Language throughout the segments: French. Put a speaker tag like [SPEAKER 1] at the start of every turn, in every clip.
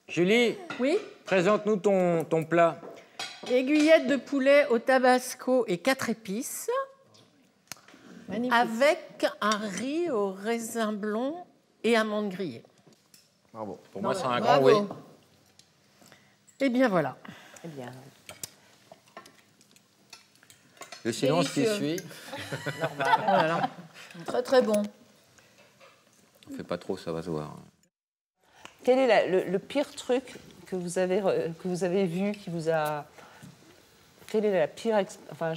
[SPEAKER 1] Julie,
[SPEAKER 2] Oui.
[SPEAKER 1] présente-nous ton plat.
[SPEAKER 2] Aiguillette de poulet au tabasco et 4 épices. Magnifique. Avec un riz au raisin blond et amandes grillées.
[SPEAKER 1] Bravo. Pour moi, c'est un grand oui.
[SPEAKER 2] Eh bien, voilà.
[SPEAKER 3] Eh bien.
[SPEAKER 1] Le silence qui suit.
[SPEAKER 3] Normal. Voilà. Très, très bon.
[SPEAKER 1] On fait pas trop, ça va se voir.
[SPEAKER 3] Quel est le pire truc que vous avez vu, qui vous a... Quel est la pire... Enfin,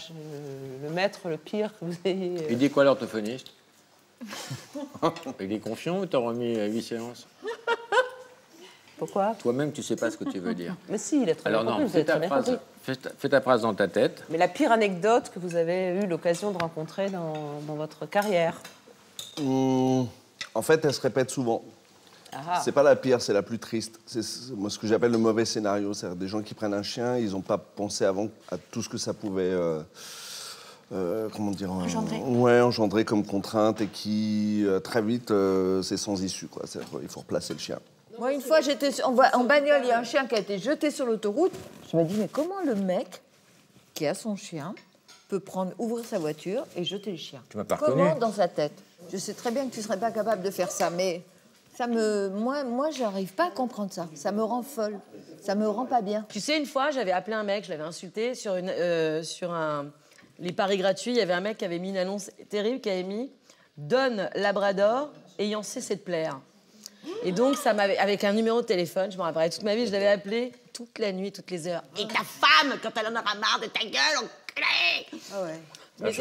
[SPEAKER 3] le maître, le pire que vous ayez...
[SPEAKER 1] Il dit quoi, l'orthophoniste? Il est confiant ou t'as remis 8 séances?
[SPEAKER 3] Pourquoi?
[SPEAKER 1] Toi-même, tu sais pas ce que tu veux dire.
[SPEAKER 3] Mais si, il a très bien compris.
[SPEAKER 1] Alors non, fais ta phrase dans ta tête.
[SPEAKER 3] Mais la pire anecdote que vous avez eu l'occasion de rencontrer dans votre carrière?
[SPEAKER 4] En fait, elle se répète souvent.
[SPEAKER 3] Ah.
[SPEAKER 4] C'est pas la pire, c'est la plus triste. C'est moi ce que j'appelle le mauvais scénario. C'est-à-dire des gens qui prennent un chien, ils n'ont pas pensé avant à tout ce que ça pouvait... comment dire, engendrer comme contrainte et qui, très vite, c'est sans issue, quoi. Il faut replacer le chien.
[SPEAKER 5] Moi, une fois, j'étais en bagnole, il y a un chien qui a été jeté sur l'autoroute. Je me dis, mais comment le mec qui a son chien peut ouvrir sa voiture et jeter le chien?
[SPEAKER 1] Tu m'as pas reconnu.
[SPEAKER 5] Comment dans sa tête? Je sais très bien que tu ne serais pas capable de faire ça, mais moi, j'arrive pas à comprendre ça. Ça me rend folle. Ça me rend pas bien.
[SPEAKER 6] Tu sais, une fois, j'avais appelé un mec, je l'avais insulté sur les paris gratuits. Il y avait un mec qui avait mis une annonce terrible, qui avait mis « Donne Labrador ayant cessé de plaire ». Et donc, ça m'avait, avec un numéro de téléphone, je me rappellerai toute ma vie, je l'avais appelé toute la nuit, toutes les heures. Et ta femme, quand elle en aura marre de ta gueule, enculé!
[SPEAKER 5] Ah ouais.
[SPEAKER 6] Mais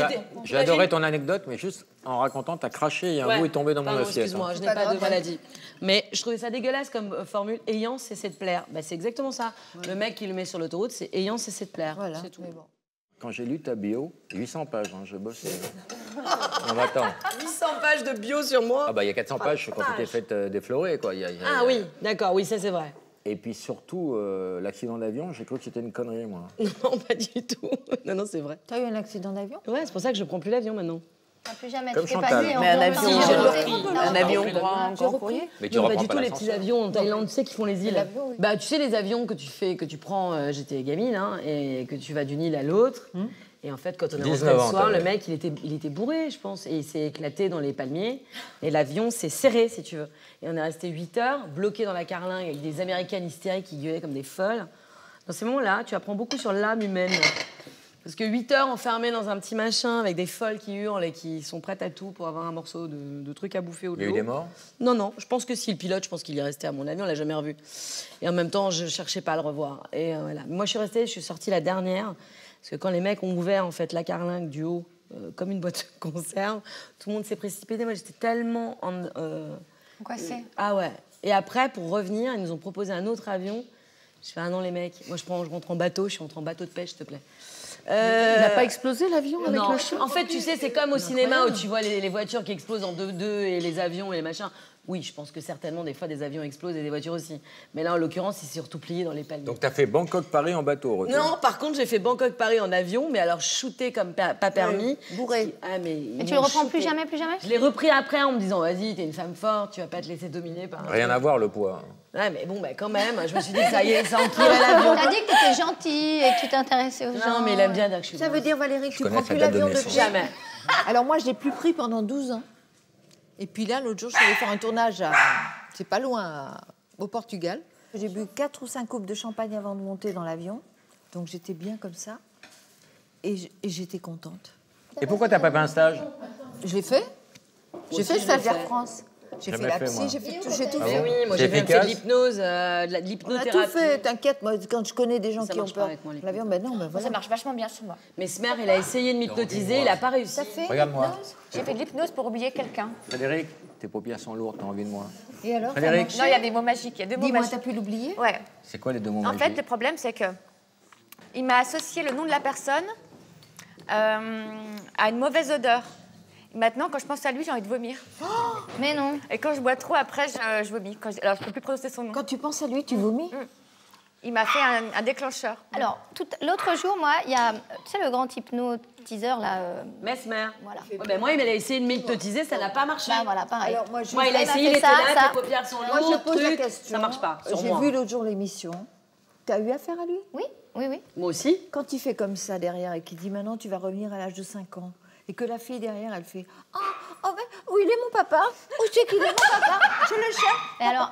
[SPEAKER 1] j'ai adoré ton anecdote, mais juste en racontant, t'as craché et un bout est tombé dans mon assiette.
[SPEAKER 6] Excuse-moi, je n'ai pas de maladie. Mais je trouvais ça dégueulasse comme formule, ayant cessé de plaire. Bah, c'est exactement ça. Ouais. Le mec qui le met sur l'autoroute, c'est ayant cessé de plaire. Voilà, c'est tout.
[SPEAKER 5] Mais bon.
[SPEAKER 1] Quand j'ai lu ta bio, 800 pages, hein, je bossais. On va-t'en.
[SPEAKER 6] 800 pages de bio sur moi.
[SPEAKER 1] Ah bah il y a 400 pages quand tu t'es fait déflorer, quoi.
[SPEAKER 6] Ah oui, d'accord, oui, ça c'est vrai.
[SPEAKER 1] Et puis surtout, l'accident d'avion, j'ai cru que c'était une connerie, moi.
[SPEAKER 6] Non, pas du tout. Non, c'est vrai.
[SPEAKER 5] T'as eu un accident d'avion?
[SPEAKER 6] Ouais, c'est pour ça que je prends plus l'avion maintenant.
[SPEAKER 7] Plus jamais.
[SPEAKER 1] Comme
[SPEAKER 7] tu t'es
[SPEAKER 1] Chantal.
[SPEAKER 7] pas dit,
[SPEAKER 3] Mais un avion,
[SPEAKER 6] Si, j'ai repris.
[SPEAKER 3] un avion grand courrier.
[SPEAKER 1] Mais tu
[SPEAKER 6] Non,
[SPEAKER 1] reprends
[SPEAKER 6] pas du
[SPEAKER 1] pas
[SPEAKER 6] tout les petits avions en Thaïlande, tu sais, qui font les îles.
[SPEAKER 5] L'avion, oui.
[SPEAKER 6] Bah, tu sais, les avions que tu prends, j'étais gamine, hein, et que tu vas d'une île à l'autre. Et en fait, quand on est rentré le soir, le mec, il était bourré, je pense, et il s'est éclaté dans les palmiers. Et l'avion s'est serré, si tu veux. Et on est resté 8 heures, bloqués dans la carlingue, avec des Américaines hystériques qui gueulaient comme des folles. Dans ces moments-là, tu apprends beaucoup sur l'âme humaine. Parce que 8 heures enfermés dans un petit machin, avec des folles qui hurlent et qui sont prêtes à tout pour avoir un morceau de truc à bouffer ou de l'eau.
[SPEAKER 1] Il y a eu des morts?
[SPEAKER 6] Non, je pense que si, le pilote, je pense qu'il est resté à mon avion, on l'a jamais revu. Et en même temps, je cherchais pas à le revoir. Et voilà. Moi, je suis sortie la dernière. Parce que quand les mecs ont ouvert en fait la carlingue du haut, comme une boîte de conserve, tout le monde s'est précipité. Moi, j'étais tellement
[SPEAKER 7] Quoi c'est?
[SPEAKER 6] Ah ouais. Et après, pour revenir, ils nous ont proposé un autre avion. Je fais, ah non, les mecs, moi, je rentre en bateau, je suis rentrée en bateau de pêche, s'il te plaît.
[SPEAKER 2] Il n'a pas explosé l'avion avec
[SPEAKER 6] Non.
[SPEAKER 2] le chien?
[SPEAKER 6] En fait, tu sais, c'est comme au cinéma où tu vois les voitures qui explosent en 2-2 et les avions et les machins. Oui, je pense que certainement, des fois, des avions explosent et des voitures aussi. Mais là, en l'occurrence, il s'est surtout plié dans les palmiers.
[SPEAKER 1] Donc, t'as fait Bangkok-Paris en bateau, retour.
[SPEAKER 6] Non, par contre, j'ai fait Bangkok-Paris en avion, mais alors shooté comme pas permis.
[SPEAKER 5] Bourré.
[SPEAKER 6] Ah, mais
[SPEAKER 7] Et tu le reprends plus jamais, plus jamais?
[SPEAKER 6] Je l'ai repris après en me disant, vas-y, t'es une femme forte, tu vas pas te laisser dominer par un
[SPEAKER 1] Rien
[SPEAKER 6] truc.
[SPEAKER 1] à voir, le poids.
[SPEAKER 6] Ouais, mais bon, bah, quand même, je me suis dit que ça y est, ça empirait l'avion.
[SPEAKER 7] T'as dit que t'étais gentille et que tu t'intéressais aux gens.
[SPEAKER 6] Non, mais il aime bien dire que je suis
[SPEAKER 5] Ça veut dire, Valérie, que tu
[SPEAKER 1] connais
[SPEAKER 5] prends
[SPEAKER 1] sa
[SPEAKER 5] plus
[SPEAKER 1] date de
[SPEAKER 5] l'avion depuis?
[SPEAKER 1] naissance.
[SPEAKER 6] Jamais.
[SPEAKER 5] Alors moi, je l'ai plus pris pendant 12 ans. Et puis là, l'autre jour, je suis allée faire un tournage c'est pas loin, au Portugal. J'ai bu 4 ou 5 coupes de champagne avant de monter dans l'avion. Donc j'étais bien comme ça. Et j'étais contente.
[SPEAKER 1] Et pourquoi t'as pas fait un stage?
[SPEAKER 5] Je l'ai fait. J'ai fait le stage d'Air France. J'ai fait
[SPEAKER 1] Jamais
[SPEAKER 5] la
[SPEAKER 1] fait, moi.
[SPEAKER 5] psy, j'ai tout
[SPEAKER 1] Ah
[SPEAKER 5] fait.
[SPEAKER 1] bon?
[SPEAKER 6] Oui, moi
[SPEAKER 1] C'est
[SPEAKER 6] j'ai fait de
[SPEAKER 1] efficace?
[SPEAKER 6] l'hypnose, de
[SPEAKER 5] On a tout
[SPEAKER 6] l'hypnothérapie.
[SPEAKER 5] fait, t'inquiète, moi, quand je connais des gens
[SPEAKER 6] Ça
[SPEAKER 5] qui ont
[SPEAKER 6] marche pas
[SPEAKER 5] peur
[SPEAKER 6] avec moi, les
[SPEAKER 5] l'avion, ben non, ben
[SPEAKER 7] Moi,
[SPEAKER 5] voilà.
[SPEAKER 7] ça marche vachement bien sur moi.
[SPEAKER 6] Mais Smer, il a essayé de m'hypnotiser, il a pas réussi.
[SPEAKER 7] Ça fait?
[SPEAKER 1] Regarde-moi.
[SPEAKER 7] J'ai fait de l'hypnose pour oublier quelqu'un.
[SPEAKER 1] Frédéric, tes paupières sont lourdes, t'as envie de moi.
[SPEAKER 5] Et alors,
[SPEAKER 1] Frédéric,
[SPEAKER 7] Non, il y a des mots magiques. Il y a deux mots
[SPEAKER 5] dis-moi,
[SPEAKER 7] magiques.
[SPEAKER 5] t'as pu l'oublier?
[SPEAKER 7] Ouais.
[SPEAKER 1] c'est quoi les deux mots
[SPEAKER 7] En fait,
[SPEAKER 1] magiques?
[SPEAKER 7] le problème, c'est que il m'a associé le nom de la personne à une mauvaise odeur. Et maintenant, quand je pense à lui, j'ai envie de vomir. Mais non. Et quand je bois trop, après, je vomis. Alors, je peux plus prononcer son nom.
[SPEAKER 5] Quand tu penses à lui, tu vomis?
[SPEAKER 7] Il m'a fait un déclencheur.
[SPEAKER 8] Alors, l'autre jour, moi, il y a, tu sais, le grand hypnotiseur, là...
[SPEAKER 6] Mesmer.
[SPEAKER 8] Voilà.
[SPEAKER 6] Ouais, ben moi, il a essayé de m'hypnotiser, ça n'a pas marché.
[SPEAKER 8] Bah, voilà, pareil.
[SPEAKER 5] Alors, moi,
[SPEAKER 6] Moi, il a essayé, il était là, tes paupières sont
[SPEAKER 5] Moi, je
[SPEAKER 6] lourdes,
[SPEAKER 5] pose la
[SPEAKER 6] truc,
[SPEAKER 5] question.
[SPEAKER 6] ça marche pas, sur
[SPEAKER 5] J'ai
[SPEAKER 6] moi.
[SPEAKER 5] vu l'autre jour l'émission. Tu as eu affaire à lui?
[SPEAKER 8] Oui, oui, oui.
[SPEAKER 6] Moi aussi.
[SPEAKER 5] Quand il fait comme ça derrière et qu'il dit maintenant tu vas revenir à l'âge de 5 ans et que la fille derrière elle fait où il est mon papa? Où c'est qu'il est mon papa? Je le cherche.
[SPEAKER 8] Et alors,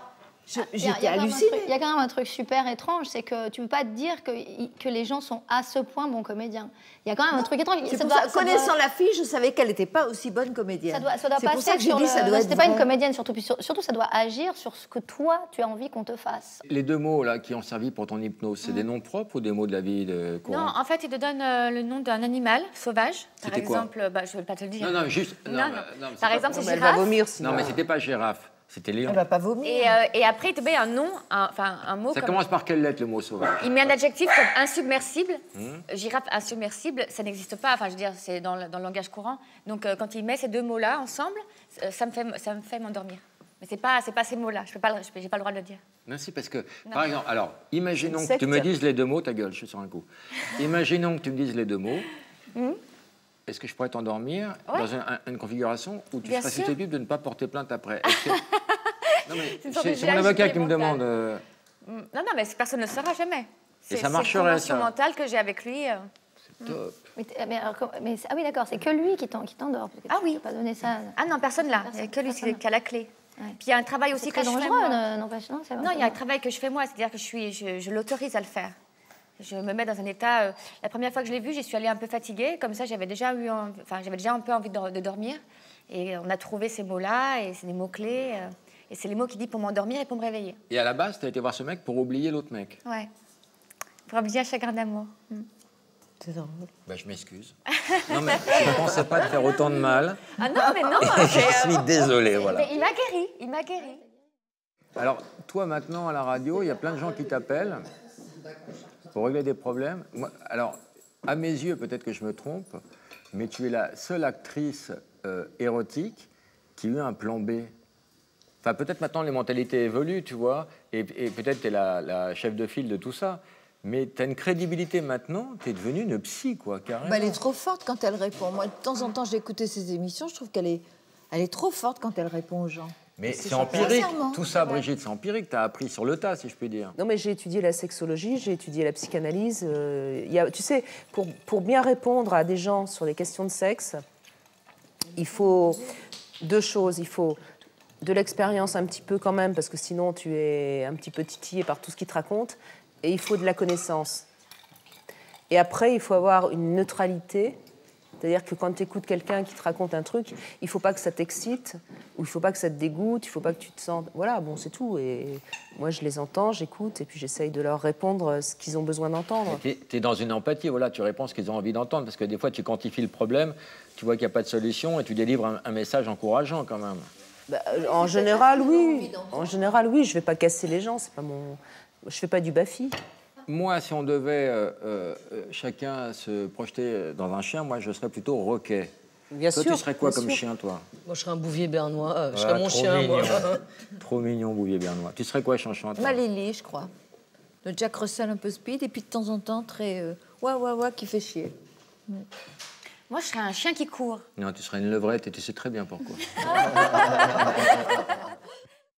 [SPEAKER 5] J'étais hallucinée.
[SPEAKER 8] Il y a quand même un truc super étrange, c'est que tu ne peux pas te dire que les gens sont à ce point bons comédiens. Il y a quand même un truc étrange.
[SPEAKER 5] C'est pour ça, connaissant la fille, je savais qu'elle n'était pas aussi bonne comédienne.
[SPEAKER 8] Ça doit
[SPEAKER 5] c'est pour ça que j'ai dit ça doit être
[SPEAKER 8] C'était pas une
[SPEAKER 5] vrai.
[SPEAKER 8] comédienne, surtout ça doit agir sur ce que toi, tu as envie qu'on te fasse.
[SPEAKER 1] Les 2 mots là qui ont servi pour ton hypnose, c'est des noms propres ou des mots de la vie de
[SPEAKER 7] Non,
[SPEAKER 1] courante?
[SPEAKER 7] en fait, il te donne le nom d'un animal sauvage. Par
[SPEAKER 1] C'était quoi?
[SPEAKER 7] exemple, je ne vais pas te le dire.
[SPEAKER 1] Non, juste.
[SPEAKER 7] Non.
[SPEAKER 1] mais c'est
[SPEAKER 7] Par
[SPEAKER 1] pas-
[SPEAKER 7] exemple, c'est
[SPEAKER 3] Elle va
[SPEAKER 7] girafe.
[SPEAKER 3] vomir sinon.
[SPEAKER 1] Non, mais c'était pas girafe, c'était lion.
[SPEAKER 5] Elle va pas vomir.
[SPEAKER 7] Et après, il te met un nom, un mot
[SPEAKER 1] Ça
[SPEAKER 7] comme...
[SPEAKER 1] commence par quelle lettre le mot sauvage?
[SPEAKER 7] Il met un adjectif comme insubmersible. Girafe insubmersible, ça n'existe pas. Enfin, je veux dire, c'est dans le langage courant. Donc, quand il met ces 2 mots-là ensemble, ça me fait m'endormir. Mais c'est pas ces mots-là. J'ai pas le droit de le dire.
[SPEAKER 1] Non, si, parce que, par exemple, alors, imaginons
[SPEAKER 3] C'est
[SPEAKER 1] que
[SPEAKER 3] une
[SPEAKER 1] tu me
[SPEAKER 3] secte.
[SPEAKER 1] dises les 2 mots, ta gueule, je suis sur un coup. Imaginons que tu me dises les 2 mots. Est-ce que je pourrais t'endormir
[SPEAKER 7] Ouais.
[SPEAKER 1] dans une configuration où tu
[SPEAKER 7] Bien
[SPEAKER 1] serais
[SPEAKER 7] sûr.
[SPEAKER 1] susceptible de ne pas porter plainte après? Est-ce que- Non, mais
[SPEAKER 7] C'est une sorte
[SPEAKER 1] c'est
[SPEAKER 7] de
[SPEAKER 1] mon
[SPEAKER 7] village
[SPEAKER 1] avocat qui me
[SPEAKER 7] expérimental.
[SPEAKER 1] demande.
[SPEAKER 7] Non, mais personne ne le saura jamais.
[SPEAKER 1] Et ça
[SPEAKER 7] C'est
[SPEAKER 1] marcherait,
[SPEAKER 7] une convention
[SPEAKER 1] ça.
[SPEAKER 7] mentale que j'ai avec lui.
[SPEAKER 1] Top.
[SPEAKER 8] Ah oui, d'accord, c'est que lui qui t'endort. parce que
[SPEAKER 7] Ah
[SPEAKER 8] tu
[SPEAKER 7] oui.
[SPEAKER 8] peux pas donner ça.
[SPEAKER 7] Ah non, personne là. Il n'y a que lui qui a la clé. Puis il y a un travail aussi
[SPEAKER 8] C'est
[SPEAKER 7] que
[SPEAKER 8] très
[SPEAKER 7] je fais
[SPEAKER 8] dangereux,
[SPEAKER 7] moi.
[SPEAKER 8] n'empêche, non?
[SPEAKER 7] Non, il y a un travail que je fais moi, c'est-à-dire que je l'autorise à le faire. Je me mets dans un état. La première fois que je l'ai vu, j'y suis allée un peu fatiguée. Comme ça, j'avais déjà un peu envie de dormir. Et on a trouvé ces mots-là, et c'est des mots-clés. Et c'est les mots qu'il dit pour m'endormir et pour me réveiller.
[SPEAKER 1] Et à la base, tu as été voir ce mec pour oublier l'autre mec.
[SPEAKER 7] Ouais. Pour oublier un chagrin d'amour.
[SPEAKER 5] C'est drôle.
[SPEAKER 1] Bah, je m'excuse. Non, mais je ne pensais pas te faire autant de mal.
[SPEAKER 7] Ah non, mais non.
[SPEAKER 1] Je suis désolé, voilà.
[SPEAKER 7] Mais il m'a guéri. Il m'a guéri.
[SPEAKER 1] Alors, toi, maintenant, à la radio, il y a plein de gens qui t'appellent pour régler des problèmes. Moi, alors, à mes yeux, peut-être que je me trompe, mais tu es la seule actrice érotique qui a eu un plan B. Enfin, peut-être maintenant, les mentalités évoluent, tu vois, et peut-être tu es la chef de file de tout ça. Mais tu as une crédibilité maintenant, tu es devenue une psy, quoi, carrément.
[SPEAKER 5] Bah, elle est trop forte quand elle répond. Moi, de temps en temps, j'ai écouté ses émissions. Je trouve qu'elle est trop forte quand elle répond aux gens.
[SPEAKER 1] Mais
[SPEAKER 5] C'est
[SPEAKER 1] c'est empirique,
[SPEAKER 5] sincèrement.
[SPEAKER 1] tout ça, Brigitte, c'est empirique. Tu as appris sur le tas, si je puis dire.
[SPEAKER 3] Non, mais j'ai étudié la sexologie, j'ai étudié la psychanalyse. Tu sais, pour bien répondre à des gens sur les questions de sexe, il faut 2 choses. Il faut de l'expérience un petit peu quand même, parce que sinon tu es un petit peu titillé par tout ce qu'ils te racontent. Et il faut de la connaissance. Et après, il faut avoir une neutralité. C'est-à-dire que quand tu écoutes quelqu'un qui te raconte un truc, il ne faut pas que ça t'excite, ou il ne faut pas que ça te dégoûte, il ne faut pas que tu te sentes... Voilà, bon, c'est tout. Et moi, je les entends, j'écoute, et puis j'essaye de leur répondre ce qu'ils ont besoin d'entendre.
[SPEAKER 1] Tu es dans une empathie, voilà, tu réponds ce qu'ils ont envie d'entendre, parce que des fois, tu quantifies le problème, tu vois qu'il n'y a pas de solution, et tu délivres un message encourageant, quand même.
[SPEAKER 3] Bah, en général, oui. En général, oui. Je ne vais pas casser les gens, c'est pas mon... Je ne fais pas du Bafi.
[SPEAKER 1] Moi, si on devait chacun se projeter dans un chien, moi, je serais plutôt Roquet.
[SPEAKER 3] Bien
[SPEAKER 1] Toi,
[SPEAKER 3] sûr.
[SPEAKER 1] tu serais quoi
[SPEAKER 3] bien
[SPEAKER 1] comme
[SPEAKER 3] sûr.
[SPEAKER 1] chien, toi?
[SPEAKER 6] Moi, je serais un bouvier bernois. Je
[SPEAKER 1] Ah,
[SPEAKER 6] serais mon
[SPEAKER 1] trop
[SPEAKER 6] chien, moi.
[SPEAKER 1] mignon. Trop mignon, Bouvier Bernois. Tu serais quoi, Chanchant, toi?
[SPEAKER 5] Malili, je crois. Le Jack Russell un peu speed, et puis de temps en temps, très ouah, qui fait chier.
[SPEAKER 7] Moi, je serais un chien qui court.
[SPEAKER 1] Non, tu serais une levrette et tu sais très bien pourquoi.